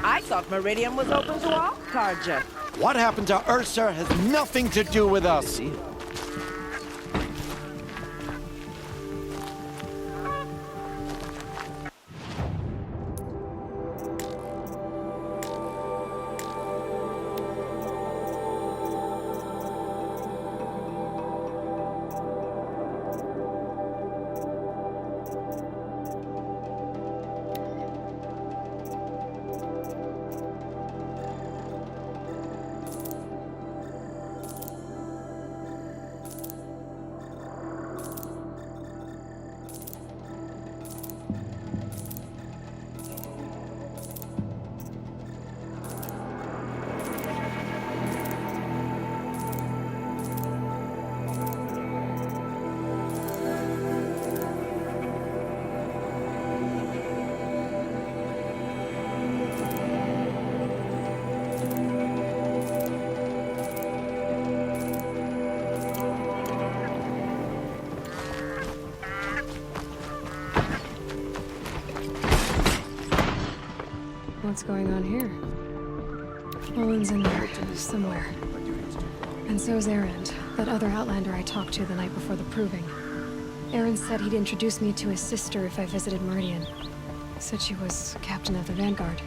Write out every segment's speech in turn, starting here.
I thought Meridian was open to all Carja. What happened to Ursa has nothing to do with us. What's going on here? Olin's in there, somewhere. And so's Erend, that other Outlander I talked to the night before the proving. Erend said he'd introduce me to his sister if I visited Meridian. Said she was captain of the Vanguard.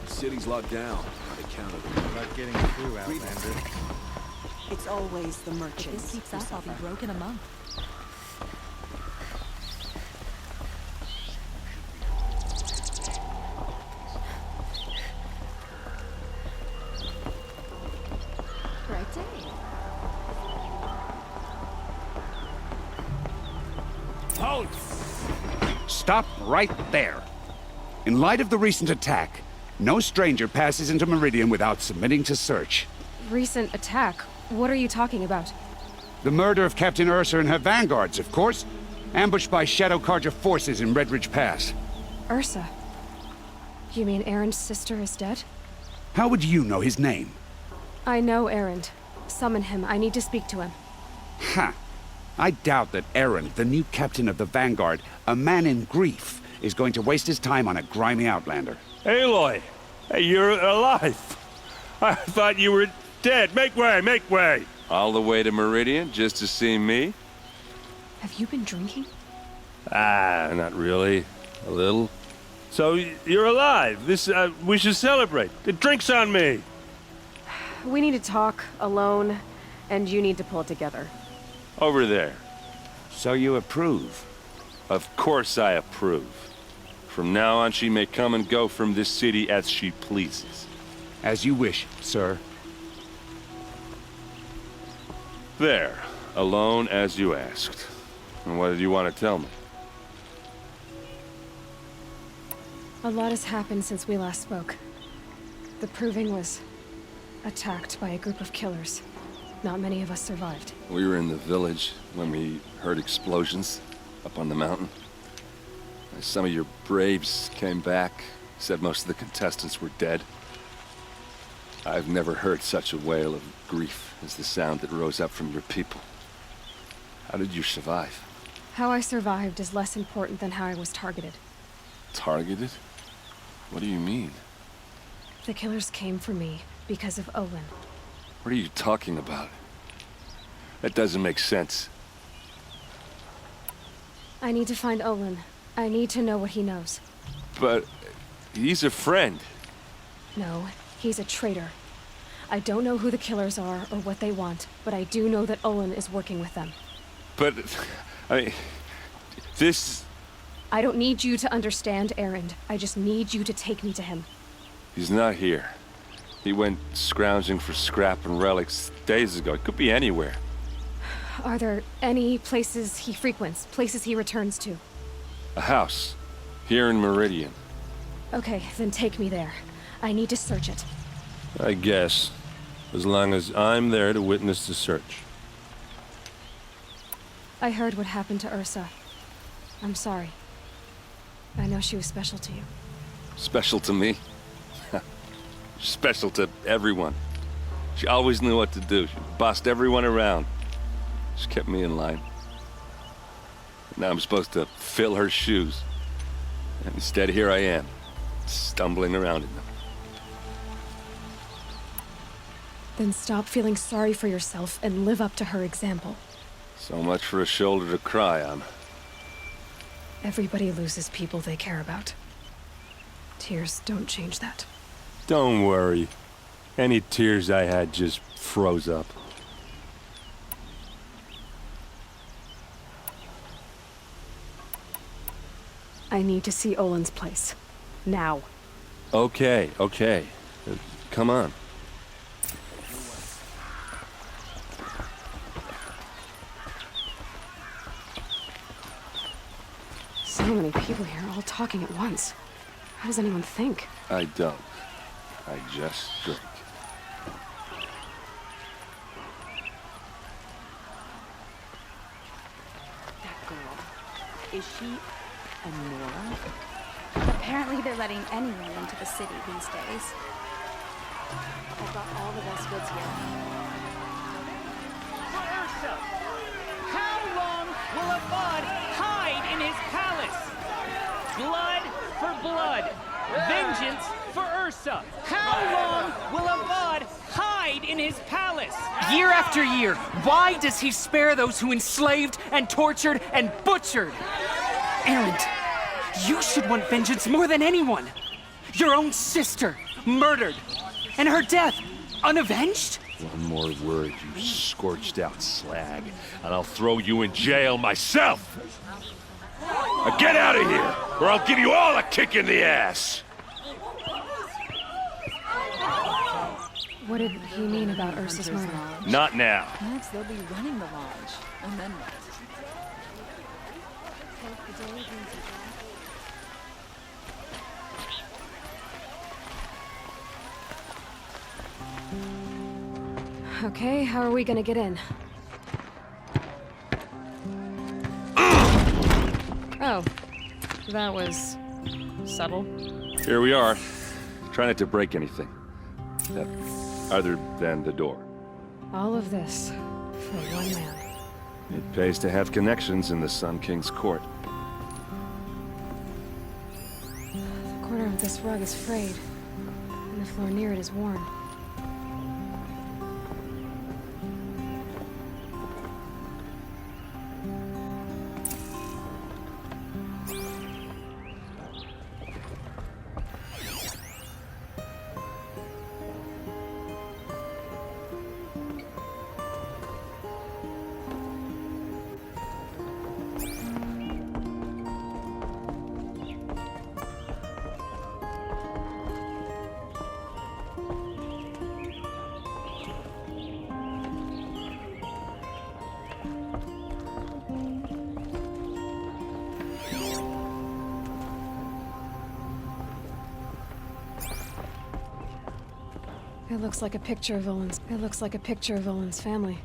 The city's locked down on account of the... About getting through, Outlander. It's always the merchants. If this keeps up, I'll be broke in a month. Right day. Halt! Stop right there. In light of the recent attack, no stranger passes into Meridian without submitting to search. Recent attack? What are you talking about? The murder of Captain Ursa and her vanguards, of course. Ambushed by Shadow Carja forces in Red Ridge Pass. Ursa? You mean Erend's sister is dead? How would you know his name? I know Erend. Summon him. I need to speak to him. Ha! I doubt that Erend, the new captain of the Vanguard, a man in grief, is going to waste his time on a grimy outlander. Aloy! Hey, you're alive! I thought you were dead. Make way, make way! All the way to Meridian just to see me? Have you been drinking? Ah, not really. A little. So, you're alive. We should celebrate. The drink's on me! We need to talk, alone, and you need to pull it together. Over there. So you approve? Of course I approve. From now on, she may come and go from this city as she pleases. As you wish, sir. There. Alone as you asked. And what did you want to tell me? A lot has happened since we last spoke. The Proving was attacked by a group of killers. Not many of us survived. We were in the village when we heard explosions up on the mountain. Some of your braves came back, said most of the contestants were dead. I've never heard such a wail of grief as the sound that rose up from your people. How did you survive? How I survived is less important than how I was targeted. Targeted? What do you mean? The killers came for me because of Olin. What are you talking about? That doesn't make sense. I need to find Olin. I need to know what he knows. But he's a friend. No, he's a traitor. I don't know who the killers are or what they want, but I do know that Olin is working with them. But, this... I don't need you to understand Erend. I just need you to take me to him. He's not here. He went scrounging for scrap and relics days ago. It could be anywhere. Are there any places he frequents, places he returns to? A house. Here in Meridian. Okay, then take me there. I need to search it. I guess. As long as I'm there to witness the search. I heard what happened to Ursa. I'm sorry. I know she was special to you. Special to me? Special to everyone. She always knew what to do. She bossed everyone around. She kept me in line. Now I'm supposed to fill her shoes. And instead, here I am, stumbling around in them. Then stop feeling sorry for yourself and live up to her example. So much for a shoulder to cry on. Everybody loses people they care about. Tears don't change that. Don't worry. Any tears I had just froze up. I need to see Olin's place. Now. Okay. Come on. So many people here, all talking at once. How does anyone think? I don't. I just drink. That girl. Is she a Nora? Apparently they're letting anyone into the city these days. I've got all the best goods here. Ursa! How long will a bud hide in his palace? Blood for blood. Vengeance for Ursa. How long will a bud hide in his palace? Year after year, why does he spare those who enslaved and tortured and butchered? Erend, you should want vengeance more than anyone. Your own sister, murdered, and her death, unavenged? One more word, you scorched out slag, and I'll throw you in jail myself! Now get out of here, or I'll give you all a kick in the ass! What did he mean about Ursa's murder? Not now. Next, they'll be running the lodge. And then what? Okay, how are we gonna get in? Oh, that was subtle. Here we are. Try not to break anything. Other than the door. All of this for one man. It pays to have connections in the Sun King's court. The corner of this rug is frayed, and the floor near it is worn. It looks like a picture of Olin's. It looks like a picture of Olin's family.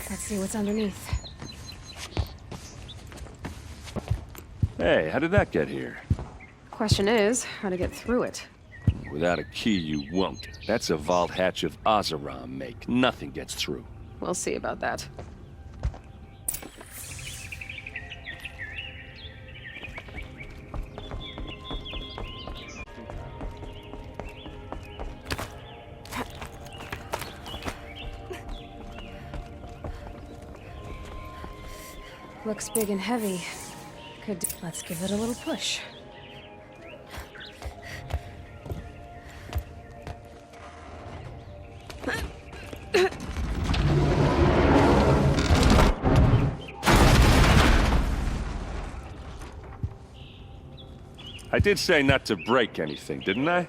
Let's see what's underneath. Hey, how did that get here? Question is, how to get through it. Without a key, you won't. That's a vault hatch of Ozeram make. Nothing gets through. We'll see about that. Looks big and heavy. Let's give it a little push. I did say not to break anything, didn't I?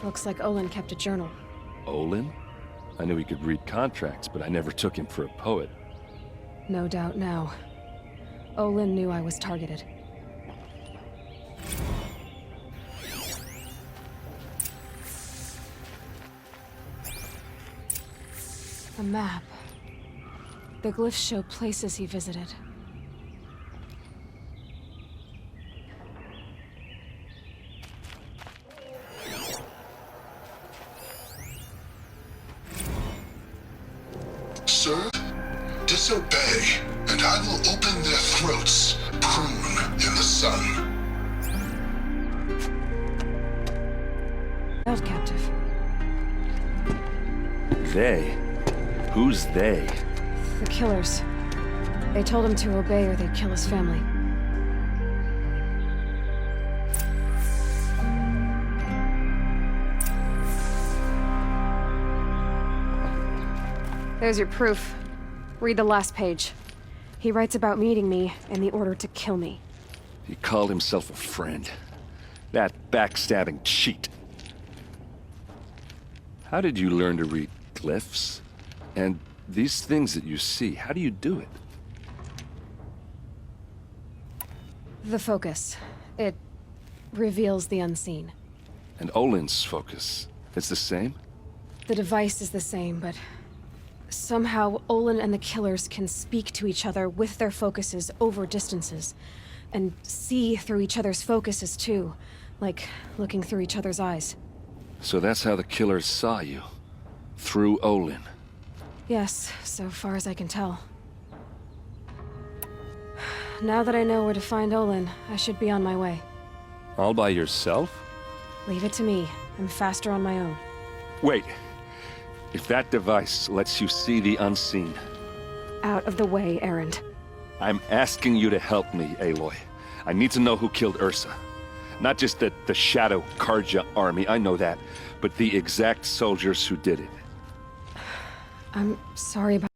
Looks like Olin kept a journal. Olin? I knew he could read contracts, but I never took him for a poet. No doubt now. Olin knew I was targeted. A map. The glyphs show places he visited. Sir, disobey, and I will open their throats, prune in the sun. Held captive. They? Who's they? The killers. They told him to obey or they'd kill his family. There's your proof. Read the last page. He writes about meeting me and the order to kill me. He called himself a friend. That backstabbing cheat. How did you learn to read glyphs? And these things that you see, how do you do it? The focus. It reveals the unseen. And Olin's focus, it's the same? The device is the same, but somehow Olin and the killers can speak to each other with their focuses over distances. And see through each other's focuses too, like looking through each other's eyes. So that's how the killers saw you? Through Olin? Yes, so far as I can tell. Now that I know where to find Olin, I should be on my way. All by yourself? Leave it to me. I'm faster on my own. Wait. If that device lets you see the unseen... Out of the way, Erend. I'm asking you to help me, Aloy. I need to know who killed Ursa. Not just the Shadow Karja army, I know that, but the exact soldiers who did it. I'm sorry about